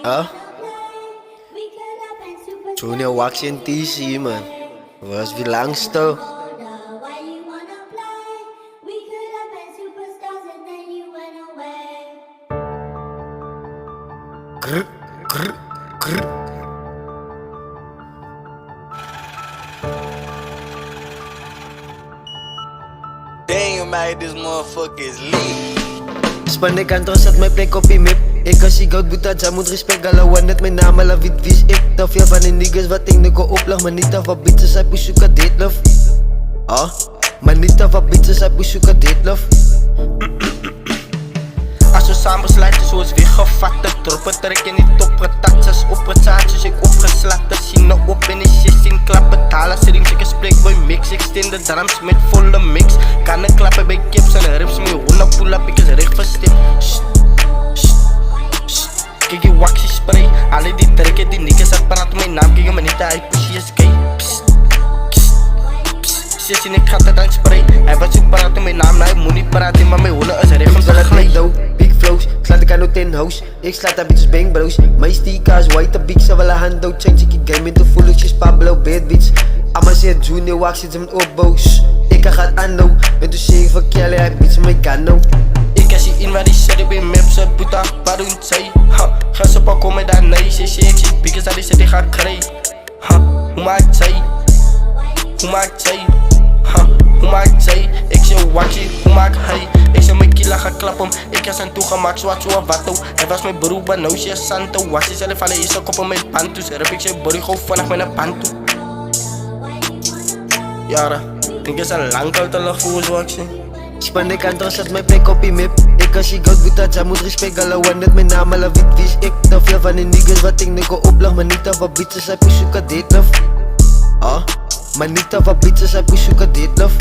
Huh? Junior Wax en TC, man. Was wie langste? Grr, grr, grr. Damn, mate, this motherfucker is lit. Span ik aan trots zat mijn plek op die map. Ik als je goud boeta, ja moet respect galawan net mijn naam ala wit vis ik. Te veel van die niggas wat ik nu go oplag, maar niet af wat bitches hij pushuka date love. Maar niet af wat bitches hij pushuka date love. Als we samen sluiten zoals weer gevatte troppen trekken niet opgetakt, zes op het zaadje, ik opgeslaten. Zien nou op in de 16 klappen, talen, streams, ik een spreekboy mix. Ik steen de drums met volle mix. Kan ik klappen bij kips en rips, mijn honden pull up, ik is recht verstipt. Kijk die waxie spray, alle die trekken, die niggas dat praten mijn naam, kijk me niet uit, pussy is gay. Sissy, ik ga het aan spray, hij was zo praten mijn naam, hij moet niet praten, maar mijn honden is recht om te glijden. Big flows, slaat ik aan no 10 house. Ik slaat aan bitches bang bros. Mijn stickers, white big, ze willen hand out. Change ik game in de voelletjes, Pablo, bad bitch. Amma zegt Junior Wax zit hem op boos. Ik ga aan no, en toen zeg ik van Kelly, hij bitch mij kan no. Ik ken ze in waar die city bij maps, puta, waar doen zij? Ga ze pakken met dat nee, ze zie ik zie piekers dat die city gaat krijgen. Hoe maakt zij? Hoe maakt zij? Hoe maakt zij? Ik zie Waxie, hoe maakt hij? Ik zie mijn killa gaan klappen, ik heb zijn toegemaakt, zwart zo'n watto. Hij was mijn broer, maar nou zie Santo. Waxie zelf alle is ook op mijn pantoes. Rap ik zijn body gewoon vanaf mijn pantoe. Jara, ik is al lang uit de voor Waxie. Span ik aan trots zat mijn plek op die map. Ik als je goud boeta, ja moet respect galawan net mijn naam ala wit vis ik. Te veel van die niggas wat ik nu go oplag, maar niet af wat bitches hij pushuka date love. Maar niet af wat bitches hij pushuka date love.